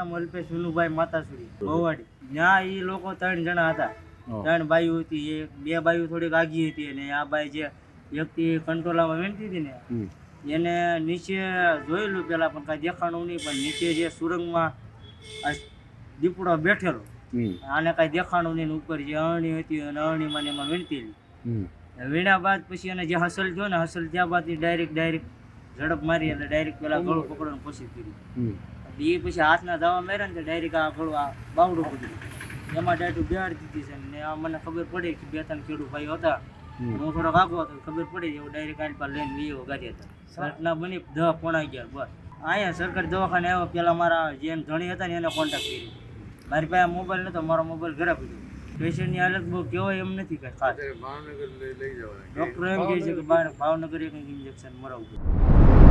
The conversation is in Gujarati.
નામ અલ્પેશ વિનુભાઈ માતાસુરી ભવાડી. ત્યાં એ લોકો 3 જણા હતા. 3 બાઈઓ હતી. બે બાઈઓ થોડીક આગી હતી અને આ બાઈ જે વ્યક્તિ કંટોલામાં વેણતી હતી ને એને નીચે જોયેલું પેલા પણ કાંઈ દેખાણું નહીં. પણ નીચે જે સુરંગમાં આ દીપડો બેઠેલો આને કાંઈ દેખાણું નહીં. ઉપર જે અરણી હતી અને અરણીમાં એમાં વીણતેલી. વીણ્યા બાદ પછી એને જે હસલ થયો ને હસલ થયા બાદ ડાયરેક્ટ ઝડપ મારી એટલે ડાયરેક્ટ પેલા ગળું પકડવાનું પછી કર્યું. એ પછી હાથના દાવા માર્યા ને ડાયરેક્ટ આ ગળું આ બાવડું પકડ્યું. એમાં ડાયરેક્ટ બેહાડી દીધી છે ને આ મને ખબર પડી કે 2-3 ખેડૂત ભાઈઓ હતા. હું થોડોક આગો હતો ખબર પડી એવું ડાયરેક્ટ આની પર લઈને વીવો ગાડી હતા. ઘટના બની 10 પોણા 11 બસ. અહીંયા સરકારી દવાખાને આવ્યો પેલા મારા જે ધણી હતા ને એને કોન્ટેક્ટ કર્યો. મારી પાસે મોબાઈલ નતો, મારો મોબાઈલ ઘરે પડ્યો. પેશન્ટની હાલત બહુ કહેવાય એમ નથી કાંઈ ખાસ. ડૉક્ટર એમ કહે છે કે ભાવનગર એક ઇન્જેક્શન મરાવવું.